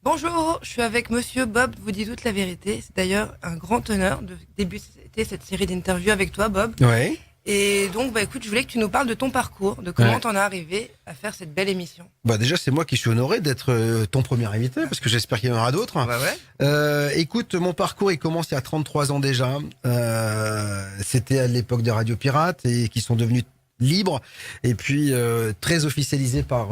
Bonjour, je suis avec Monsieur Bob, vous dit toute la vérité. C'est d'ailleurs un grand honneur de débuter cette série d'interviews avec toi, Bob. Ouais. Et donc, écoute, je voulais que tu nous parles de ton parcours, de comment t'en es arrivé à faire cette belle émission. Bah déjà, c'est moi qui suis honoré d'être ton premier invité, parce que j'espère qu'il y en aura d'autres. Bah ouais. Écoute, mon parcours, il commence il y a 33 ans déjà. C'était à l'époque des radios pirates et qui sont devenus libres et puis très officialisés par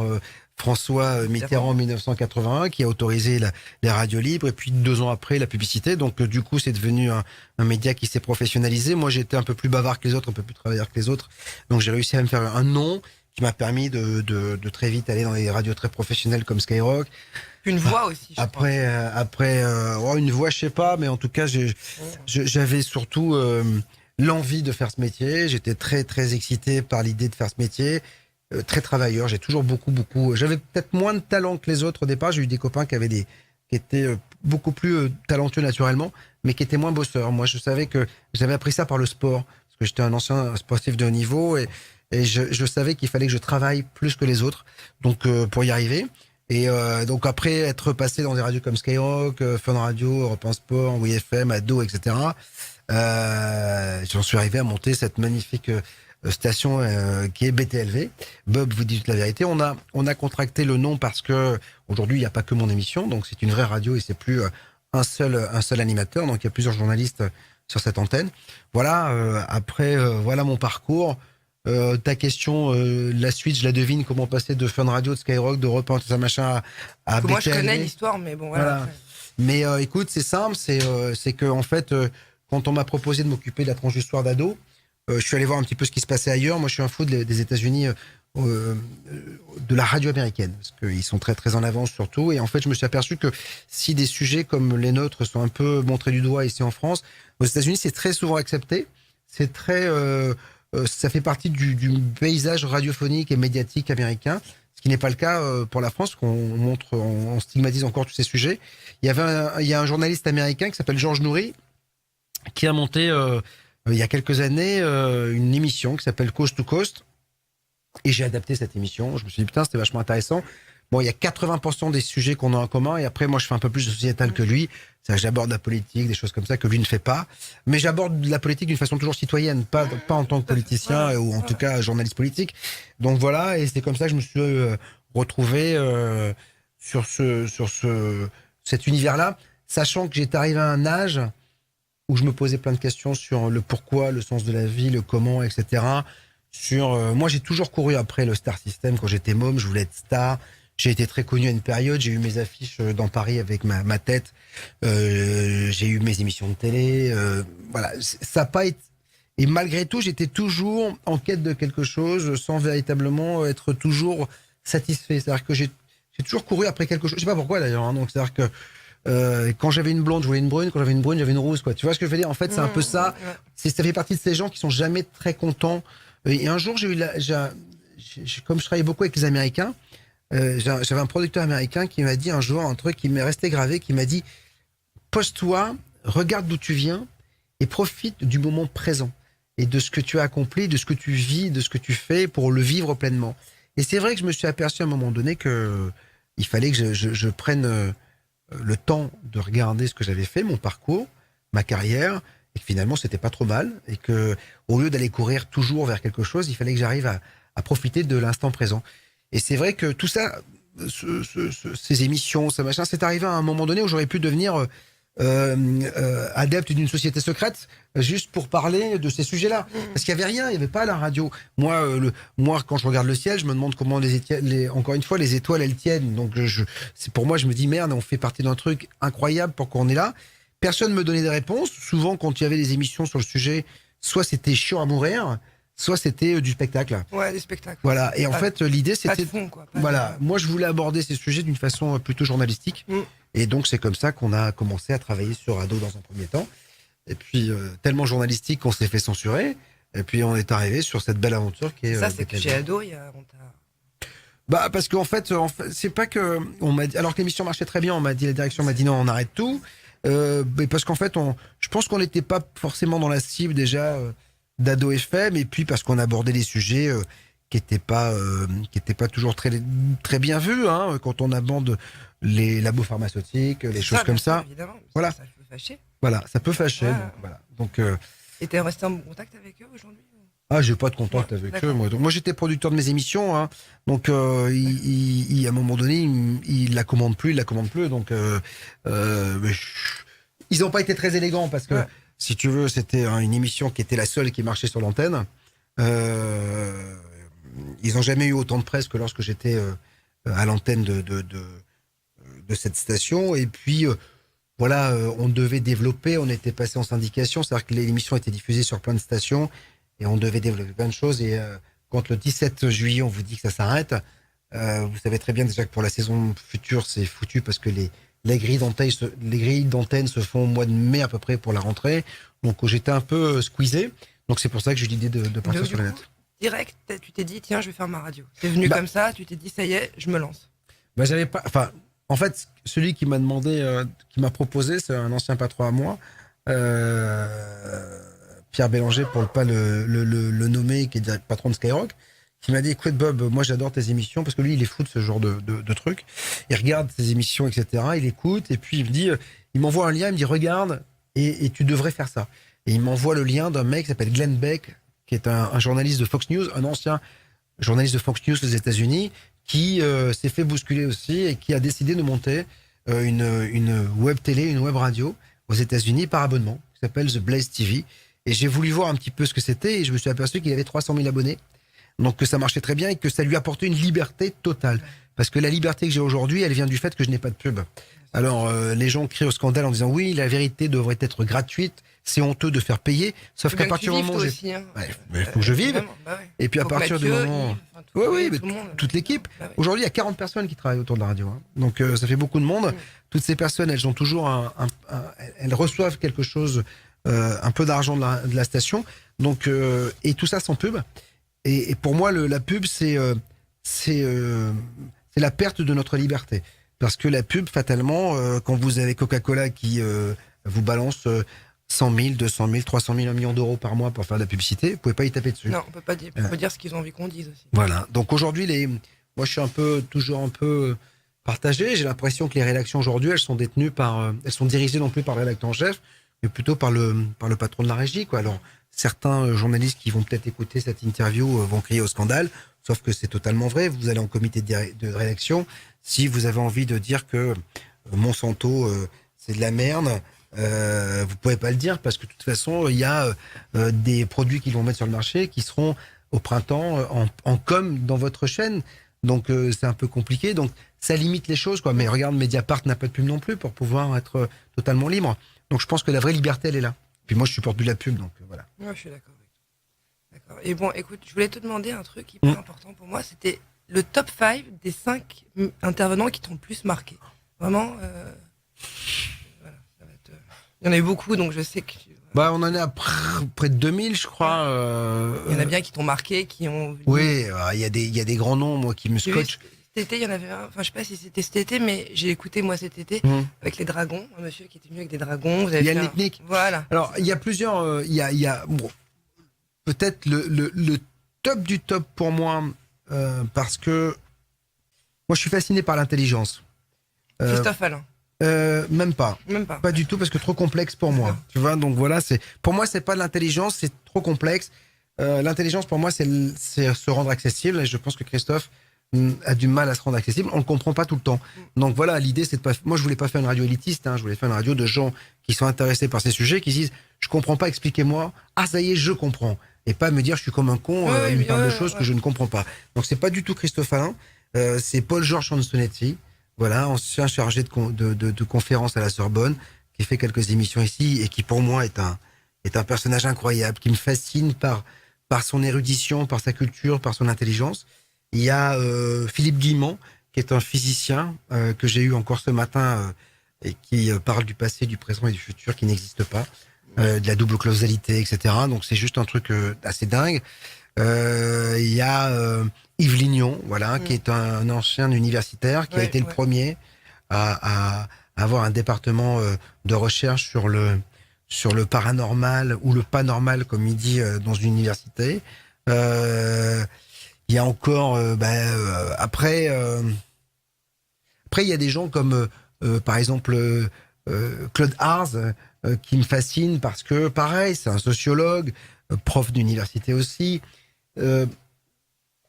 François Mitterrand en 1981, qui a autorisé les radios libres. Et puis 2 ans après, la publicité. Donc du coup, c'est devenu un média qui s'est professionnalisé. Moi, j'étais un peu plus bavard que les autres, un peu plus travailleur que les autres. Donc j'ai réussi à me faire un nom qui m'a permis de très vite aller dans les radios très professionnelles comme Skyrock. Une voix aussi, je Après, une voix, je sais pas, mais en tout cas, j'avais surtout l'envie de faire ce métier. J'étais très, très excité par l'idée de faire ce métier. Très travailleur. J'ai toujours beaucoup. J'avais peut-être moins de talent que les autres au départ. J'ai eu des copains qui étaient beaucoup plus talentueux naturellement, mais qui étaient moins bosseurs. Moi, je savais que j'avais appris ça par le sport, parce que j'étais un ancien sportif de haut niveau et je savais qu'il fallait que je travaille plus que les autres, donc pour y arriver. Et donc après être passé dans des radios comme Skyrock, Fun Radio, Europe 1 Sport, WeFM, Ado, etc. J'en suis arrivé à monter cette magnifique station qui est BTLV. Bob vous dit toute la vérité. On a contracté le nom parce que aujourd'hui il n'y a pas que mon émission, donc c'est une vraie radio et c'est plus un seul animateur. Donc il y a plusieurs journalistes sur cette antenne. Voilà. Après voilà mon parcours. Ta question, la suite, je la devine, comment passer de Fun Radio, de Skyrock, d'Europe 1, tout ça machin, à BTLV. Moi, je connais l'histoire, mais bon, voilà. Mais écoute, c'est simple, c'est que en fait, quand on m'a proposé de m'occuper de la tranche du soir d'ado, je suis allé voir un petit peu ce qui se passait ailleurs. Moi, je suis un fou des États-Unis, de la radio américaine, parce qu'ils sont très très en avance surtout. Et en fait, je me suis aperçu que si des sujets comme les nôtres sont un peu montrés du doigt ici en France, aux États-Unis, c'est très souvent accepté. C'est très ça fait partie du paysage radiophonique et médiatique américain, ce qui n'est pas le cas pour la France, on stigmatise encore tous ces sujets. Il y a un journaliste américain qui s'appelle Georges Noory, qui a monté il y a quelques années une émission qui s'appelle Coast to Coast, et j'ai adapté cette émission. Je me suis dit putain, c'était vachement intéressant. Bon, il y a 80% des sujets qu'on a en commun, et après, moi, je fais un peu plus de sociétal que lui. J'aborde la politique, des choses comme ça que lui ne fait pas. Mais j'aborde la politique d'une façon toujours citoyenne, pas en tant que politicien ou en tout cas journaliste politique. Donc voilà, et c'est comme ça que je me suis retrouvé sur cet univers-là, sachant que j'étais arrivé à un âge où je me posais plein de questions sur le pourquoi, le sens de la vie, le comment, etc. Moi, j'ai toujours couru après le star system. Quand j'étais môme, je voulais être star. J'ai été très connu à une période. J'ai eu mes affiches dans Paris avec ma tête. J'ai eu mes émissions de télé. Voilà, ça a pas été. Et malgré tout, j'étais toujours en quête de quelque chose, sans véritablement être toujours satisfait. C'est-à-dire que j'ai toujours couru après quelque chose. Je sais pas pourquoi d'ailleurs. Hein. Donc c'est-à-dire que quand j'avais une blonde, je voulais une brune. Quand j'avais une brune, j'avais une rousse. Quoi. Tu vois ce que je veux dire? En fait, c'est un peu ça. Ça fait partie de ces gens qui sont jamais très contents. Et un jour, comme je travaillais beaucoup avec les Américains. J'avais un producteur américain qui m'a dit un jour un truc qui m'est resté gravé, qui m'a dit pose-toi, regarde d'où tu viens et profite du moment présent et de ce que tu as accompli, de ce que tu vis, de ce que tu fais pour le vivre pleinement. Et c'est vrai que je me suis aperçu à un moment donné que il fallait que je prenne le temps de regarder ce que j'avais fait, mon parcours, ma carrière, et que finalement c'était pas trop mal, et que au lieu d'aller courir toujours vers quelque chose, il fallait que j'arrive à profiter de l'instant présent. Et c'est vrai que tout ça, ces émissions, ce machin, c'est arrivé à un moment donné où j'aurais pu devenir adepte d'une société secrète juste pour parler de ces sujets-là. Parce qu'il y avait rien, il y avait pas la radio. Moi, quand je regarde le ciel, je me demande comment encore une fois, les étoiles elles tiennent. Donc c'est pour moi, je me dis merde, on fait partie d'un truc incroyable pour qu'on est là. Personne me donnait des réponses. Souvent, quand il y avait des émissions sur le sujet, soit c'était chiant à mourir, soit c'était du spectacle. Ouais, des spectacles. Voilà. Et en fait, l'idée, c'était... Pas de fond, quoi. Voilà. Moi, je voulais aborder ces sujets d'une façon plutôt journalistique. Et donc, c'est comme ça qu'on a commencé à travailler sur Ado dans un premier temps. Et puis, tellement journalistique qu'on s'est fait censurer. Et puis, on est arrivé sur cette belle aventure qui est... Ça, c'est que chez Ado, parce qu'en fait, c'est pas que... alors que l'émission marchait très bien, la direction m'a dit non, on arrête tout. Mais parce qu'en fait, je pense qu'on n'était pas forcément dans la cible déjà d'Ado FM, et puis parce qu'on abordait des sujets qui était pas toujours très bien vu, hein, quand on aborde les labos pharmaceutiques, les choses comme bien sûr, ça. évidemment. Voilà. Ça peut fâcher. Voilà, ça peut fâcher. Ouais. Donc, voilà. Donc, Et t'es resté en bon contact avec eux aujourd'hui? j'ai pas de contact Ouais, avec eux. d'accord. Moi, j'étais producteur de mes émissions, hein. Donc, à un moment donné, il la commande plus. Donc, mais ils n'ont pas été très élégants parce que, Ouais. si tu veux, c'était une émission qui était la seule qui marchait sur l'antenne. Ils n'ont jamais eu autant de presse que lorsque j'étais à l'antenne de cette station. Et puis, voilà, on devait développer, on était passé en syndication, c'est-à-dire que l'émission était diffusée sur plein de stations et on devait développer plein de choses. Et quand le 17 juillet, on vous dit que ça s'arrête, vous savez très bien déjà que pour la saison future, c'est foutu parce que les grilles d'antenne se font au mois de mai à peu près pour la rentrée. Donc j'étais un peu squeezé. Donc c'est pour ça que j'ai eu l'idée de partir Donc, sur du le coup, net. direct, tu t'es dit, tiens, je vais faire ma radio. C'est venu Bah- comme ça, tu t'es dit, ça y est, je me lance. Bah, j'avais pas. Enfin, en fait, celui qui m'a demandé, qui m'a proposé, c'est un ancien patron à moi, Pierre Bélanger, pour ne pas le nommer, qui est patron de Skyrock, qui m'a dit, écoute Bob, moi j'adore tes émissions, parce que lui, il est fou de ce genre de trucs. Il regarde tes émissions, etc. Il écoute, et puis il me dit, il m'envoie un lien, il me dit, regarde, et tu devrais faire ça. Et il m'envoie le lien d'un mec qui s'appelle Glenn Beck, qui est un journaliste de Fox News, un ancien journaliste de Fox News aux États-Unis, qui s'est fait bousculer aussi et qui a décidé de monter une web télé, une web radio aux États-Unis par abonnement, qui s'appelle The Blaze TV. Et j'ai voulu voir un petit peu ce que c'était et je me suis aperçu qu'il avait 300 000 abonnés. Donc que ça marchait très bien et que ça lui apportait une liberté totale. Parce que la liberté que j'ai aujourd'hui, elle vient du fait que je n'ai pas de pub. Alors les gens crient au scandale en disant oui, la vérité devrait être gratuite, c'est honteux de faire payer, sauf qu'à partir du moment où j'ai... aussi, hein. Ouais, mais il faut que je vive. Vraiment, bah ouais. Et puis à Faut que partir du Mathieu, moment... Yves, enfin, Oui, tout- oui, mais tout le monde. toute l'équipe. Bah ouais. Aujourd'hui, il y a 40 personnes qui travaillent autour de la radio, hein. Donc ça fait beaucoup de monde. Mm. Toutes ces personnes, elles ont toujours elles reçoivent quelque chose, un peu d'argent de la station. Donc et tout ça sans pub. Et pour moi, la pub, c'est la perte de notre liberté. Parce que la pub, fatalement, quand vous avez Coca-Cola qui vous balance 100 000, 200 000, 300 000, 1 million d'euros par mois pour faire de la publicité, vous pouvez pas y taper dessus. Non, on peut pas dire, on peut dire ce qu'ils ont envie qu'on dise aussi. Voilà. Donc aujourd'hui, moi, je suis toujours un peu partagé. J'ai l'impression que les rédactions aujourd'hui, elles sont détenues elles sont dirigées non plus par le rédacteur en chef, mais plutôt par le patron de la régie, quoi. Alors, certains journalistes qui vont peut-être écouter cette interview vont crier au scandale, sauf que c'est totalement vrai. Vous allez en comité de rédaction. Si vous avez envie de dire que Monsanto, c'est de la merde, vous pouvez pas le dire parce que de toute façon, il y a des produits qu'ils vont mettre sur le marché qui seront au printemps en com dans votre chaîne. Donc c'est un peu compliqué. Donc ça limite les choses, quoi. Mais regarde, Mediapart n'a pas de pub non plus pour pouvoir être totalement libre. Donc je pense que la vraie liberté, elle est là. Puis moi, je supporte plus la pub, donc voilà. Ouais, je suis d'accord avec toi. D'accord. Et bon, écoute, je voulais te demander un truc hyper important pour moi. C'était le top 5 des 5 intervenants qui t'ont le plus marqué. Vraiment, voilà, ça va être, il y en a eu beaucoup, donc je sais que... Bah, on en est à près de 2000, je crois. Il y en a bien qui t'ont marqué, qui ont... Oui, il y a des grands noms, moi, qui me J'ai vu scotchent. cet été, il y en avait un, enfin je sais pas si c'était cet été, mais j'ai écouté moi cet été avec les dragons, un monsieur qui était venu avec des dragons. Vous avez Yann fait Lipnik. Voilà. Alors, il y a plusieurs... il y a bon, peut-être le top du top pour moi, parce que moi, je suis fasciné par l'intelligence. Christophe Alain. Même pas. Même pas. Pas du tout, parce que trop complexe pour moi. Tu vois, donc voilà, pour moi, c'est pas de l'intelligence, c'est trop complexe. L'intelligence, pour moi, c'est se rendre accessible. Et je pense que Christophe a du mal à se rendre accessible. On le comprend pas tout le temps. Donc voilà, l'idée, c'est de pas. Moi, je voulais pas faire une radio élitiste. Je voulais faire une radio de gens qui sont intéressés par ces sujets, qui se disent, je comprends pas, expliquez-moi. Ah, ça y est, je comprends. Et pas me dire, je suis comme un con, il me parle de choses que je ne comprends pas. Donc c'est pas du tout Christophe Alain. C'est Paul-Georges Chansonetti. Voilà, ancien chargé de conférences à la Sorbonne, qui fait quelques émissions ici et qui pour moi est un personnage incroyable, qui me fascine par son érudition, par sa culture, par son intelligence. Il y a Philippe Guillemont, qui est un physicien que j'ai eu encore ce matin et qui parle du passé, du présent et du futur qui n'existe pas, de la double causalité, etc. Donc c'est juste un truc assez dingue. Il y a Yves Lignon, voilà, qui est un ancien universitaire, qui a été le premier à avoir un département de recherche sur le paranormal ou le pas normal, comme il dit dans une université. Il Il y a encore, après, il y a des gens comme, par exemple, Claude Ars, qui me fascine parce que, pareil, c'est un sociologue, prof d'université aussi. Euh,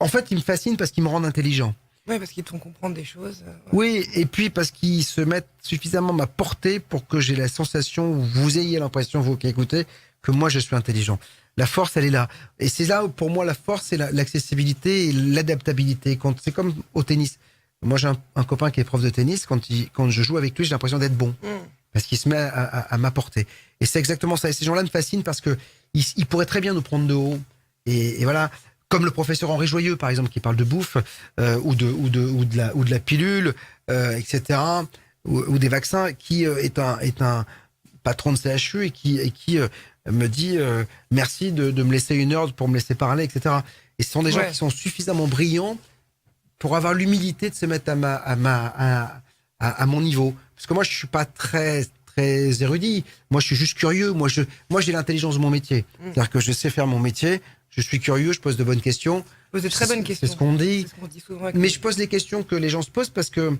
En fait, il me fascine parce qu'il me rend intelligent. Ouais, parce qu'ils te font comprendre des choses. Ouais. Oui, et puis parce qu'ils se mettent suffisamment à ma portée pour que j'ai la sensation, ou vous ayez l'impression, vous qui écoutez, que moi je suis intelligent. La force, elle est là. Et c'est là où, pour moi, la force, c'est l'accessibilité et l'adaptabilité. C'est comme au tennis. Moi, j'ai un copain qui est prof de tennis. Quand je joue avec lui, j'ai l'impression d'être bon. Mm. Parce qu'il se met à m'apporter. Et c'est exactement ça. Et ces gens-là me fascinent parce que ils pourraient très bien nous prendre de haut. Et voilà. Comme le professeur Henri Joyeux, par exemple, qui parle de bouffe, ou de la pilule, etc., ou des vaccins, qui est un patron de CHU et qui me dit merci de me laisser une heure pour me laisser parler, etc. Et ce sont des gens qui sont suffisamment brillants pour avoir l'humilité de se mettre à mon niveau. Parce que moi, je suis pas très érudit. Moi, je suis juste curieux. Moi, j'ai l'intelligence de mon métier. C'est-à-dire que je sais faire mon métier. Je suis curieux, je pose de bonnes questions. Pose de très bonnes questions. C'est ce qu'on dit. C'est ce qu'on dit souvent. Mais je pose les questions que les gens se posent parce que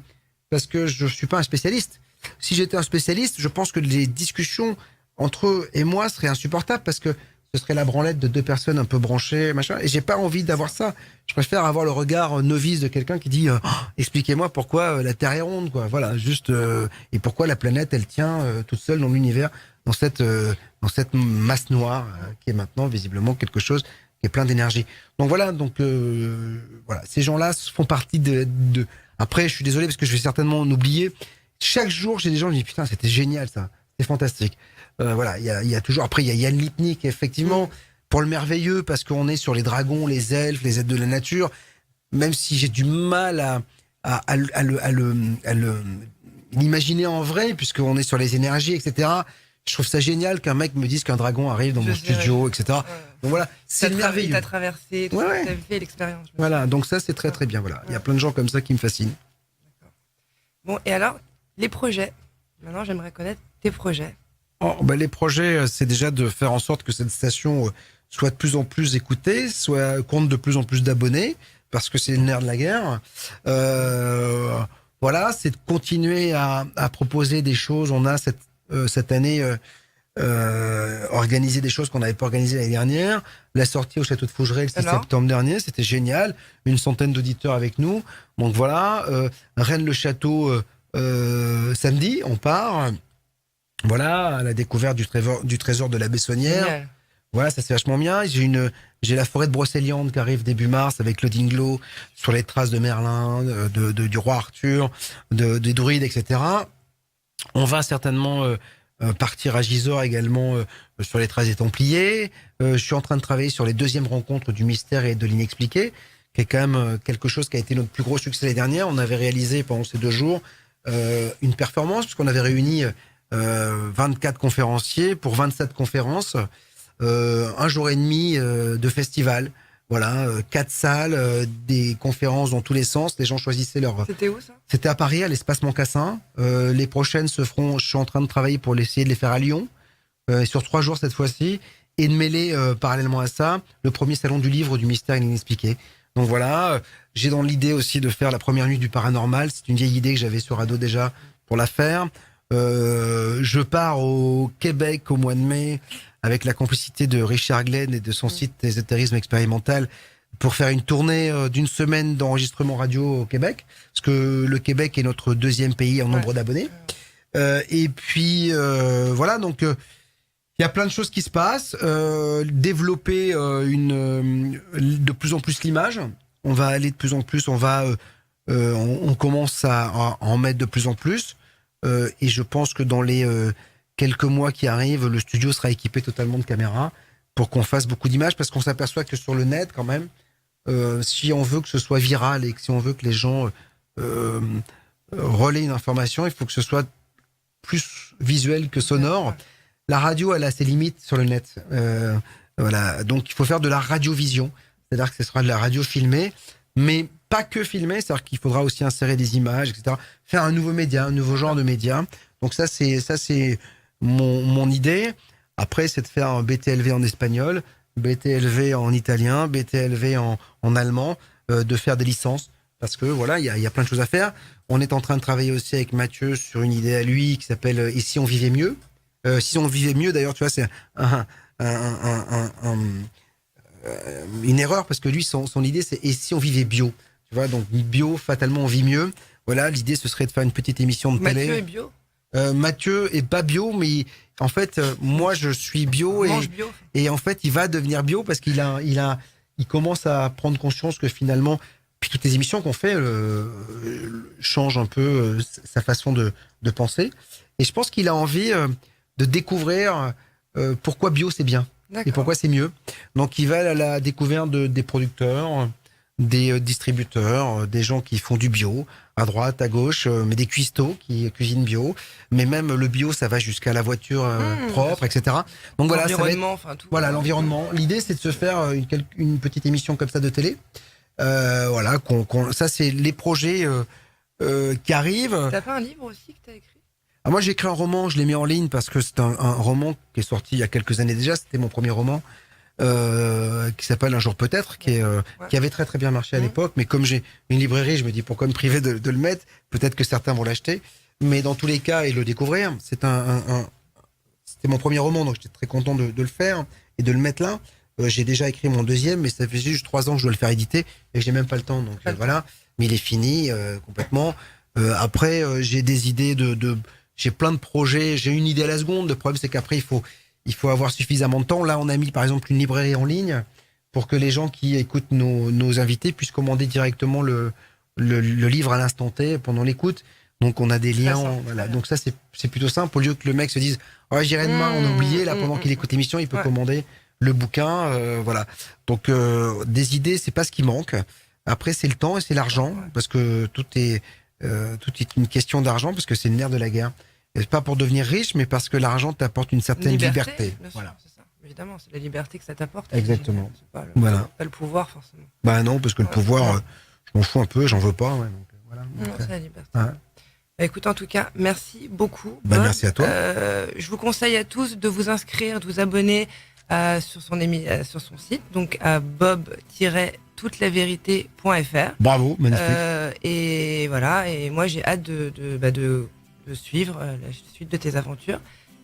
je suis pas un spécialiste. Si j'étais un spécialiste, je pense que les discussions entre eux et moi seraient insupportables parce que ce serait la branlette de deux personnes un peu branchées, machin. Et j'ai pas envie d'avoir ça. Je préfère avoir le regard novice de quelqu'un qui dit expliquez-moi pourquoi la Terre est ronde, quoi. Voilà, juste et pourquoi la planète elle tient toute seule dans l'univers, dans cette masse noire qui est maintenant visiblement quelque chose qui est plein d'énergie. Donc voilà, voilà, ces gens-là font partie de. Après, je suis désolé parce que je vais certainement en oublier. Chaque jour, j'ai des gens qui me disent putain, c'était génial ça, c'est fantastique. Voilà, il y a toujours. Après, il y a Yann Lipnik, effectivement, pour le merveilleux, parce qu'on est sur les dragons, les elfes, les êtres de la nature. Même si j'ai du mal à l'imaginer en vrai, puisqu'on est sur les énergies, etc. Je trouve ça génial qu'un mec me dise qu'un dragon arrive dans mon studio, etc. Donc voilà, c'est merveilleux. T'as traversé, t'as fait l'expérience. Voilà, donc ça c'est très très bien. Voilà, il y a plein de gens comme ça qui me fascinent. Bon, et alors, les projets. Maintenant, j'aimerais connaître tes projets. Les projets, c'est déjà de faire en sorte que cette station soit de plus en plus écoutée, compte de plus en plus d'abonnés, parce que c'est le nerf de la guerre. Voilà, c'est de continuer à proposer des choses. On a cette année organisé des choses qu'on n'avait pas organisées l'année dernière. La sortie au château de Fougeray le 6 septembre dernier, c'était génial. 100 d'auditeurs avec nous. Donc voilà, Rennes-le-Château, samedi, on part. Voilà, à la découverte du trésor de la Bessonnière. Génial. Voilà, ça c'est vachement bien. J'ai la forêt de Brocéliande qui arrive début mars avec le Dinglo sur les traces de Merlin, du roi Arthur, des druides, etc. On va certainement partir à Gisors également sur les traces des Templiers. Je suis en train de travailler sur les deuxièmes rencontres du mystère et de l'inexpliqué, qui est quand même quelque chose qui a été notre plus gros succès l'année dernière. On avait réalisé pendant ces 2 jours une performance puisqu'on avait réuni 24 conférenciers pour 27 conférences, 1 jour et demi de festival. Voilà, 4 salles, des conférences dans tous les sens. Les gens choisissaient leur. C'était où ça? C'était à Paris, à l'espace Moncassin. Les prochaines se feront. Je suis en train de travailler pour essayer de les faire à Lyon, sur 3 jours cette fois-ci, et de mêler parallèlement à ça le premier salon du livre du mystère inexpliqué. Donc voilà, j'ai dans l'idée aussi de faire la première nuit du paranormal. C'est une vieille idée que j'avais sur Ado déjà pour la faire. Je pars au Québec au mois de mai avec la complicité de Richard Glenn et de son site Ésotérisme Expérimental pour faire une tournée d'1 semaine d'enregistrement radio au Québec, parce que le Québec est notre 2e pays en nombre d'abonnés. Et puis voilà, donc il y a plein de choses qui se passent. Développer de plus en plus l'image. On va aller de plus en plus, on commence à en mettre de plus en plus. Et je pense que dans les quelques mois qui arrivent, le studio sera équipé totalement de caméras pour qu'on fasse beaucoup d'images, parce qu'on s'aperçoit que sur le net, quand même, si on veut que ce soit viral et que si on veut que les gens relaient une information, il faut que ce soit plus visuel que sonore. La radio, elle a ses limites sur le net. Voilà. Donc, il faut faire de la radiovision, c'est-à-dire que ce sera de la radio filmée, mais pas que filmer, c'est-à-dire qu'il faudra aussi insérer des images, etc. Faire un nouveau média, un nouveau genre de média. Donc ça c'est mon idée. Après, c'est de faire un BTLV en espagnol, BTLV en italien, BTLV en allemand, de faire des licences. Parce que voilà, il y a plein de choses à faire. On est en train de travailler aussi avec Mathieu sur une idée à lui qui s'appelle Et si on vivait mieux. Si on vivait mieux, d'ailleurs, tu vois, c'est une erreur parce que lui, son idée, c'est Et si on vivait bio. Tu vois, donc bio, fatalement, on vit mieux. Voilà, l'idée, ce serait de faire une petite émission de télé. Mathieu est bio. Mathieu est pas bio, mais en fait, moi, je suis bio Mange bio. et en fait, il va devenir bio parce il commence à prendre conscience que finalement, puis toutes les émissions qu'on fait changent un peu sa façon de penser. Et je pense qu'il a envie de découvrir pourquoi bio c'est bien et pourquoi c'est mieux. Donc, il va à la découverte des producteurs, des distributeurs, des gens qui font du bio, à droite, à gauche, mais des cuistots qui cuisinent bio. Mais même le bio, ça va jusqu'à la voiture propre, etc. Donc voilà, ça va être, Enfin, tout. voilà l'environnement. L'idée, c'est de se faire une petite émission comme ça de télé. Voilà, ça, c'est les projets qui arrivent. T'as pas un livre aussi que t'as écrit? Moi, j'ai écrit un roman, je l'ai mis en ligne parce que c'est un roman qui est sorti il y a quelques années déjà. C'était mon premier roman. Qui s'appelle Un jour peut-être, qui avait très très bien marché à l'époque, mais comme j'ai une librairie, je me dis pourquoi me priver de le mettre, peut-être que certains vont l'acheter, mais dans tous les cas, et le découvrir, c'était mon premier roman, donc j'étais très content de le faire et de le mettre là. J'ai déjà écrit mon deuxième, mais ça fait juste 3 ans que je dois le faire éditer et j'ai même pas le temps, donc voilà, mais il est fini complètement. Après, j'ai des idées j'ai plein de projets, j'ai une idée à la seconde, le problème c'est qu'après il faut avoir suffisamment de temps. Là, on a mis par exemple une librairie en ligne pour que les gens qui écoutent nos invités puissent commander directement le livre à l'instant T pendant l'écoute. Donc, on a des liens. Voilà. Donc, ça, c'est plutôt simple. Au lieu que le mec se dise « Oh, j'irai demain, on a oublié. » Là, pendant qu'il écoute l'émission, il peut commander le bouquin. Voilà. Donc, des idées, c'est pas ce qui manque. Après, c'est le temps et c'est l'argent. Parce que tout est une question d'argent, parce que c'est le nerf de la guerre. Et pas pour devenir riche, mais parce que l'argent t'apporte une certaine liberté. Voilà. C'est ça. Évidemment, c'est la liberté que ça t'apporte. Exactement. C'est pas pas le pouvoir, forcément. Bah non, parce que le pouvoir, je m'en fous un peu, j'en veux pas. Ouais, donc, voilà. Non, c'est la liberté. Bah, écoute, en tout cas, merci beaucoup. Merci à toi. Je vous conseille à tous de vous inscrire, de vous abonner sur son site, donc à bob-toutelavérité.fr. Bravo, magnifique. Et voilà, et moi j'ai hâte de suivre la suite de tes aventures.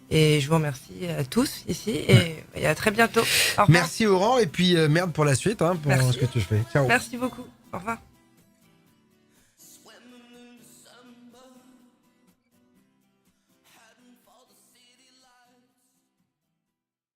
Et je vous remercie à tous ici et à très bientôt. Merci Aurore et puis merde pour la suite pour ce que tu fais. Ciao. Merci beaucoup. Au revoir.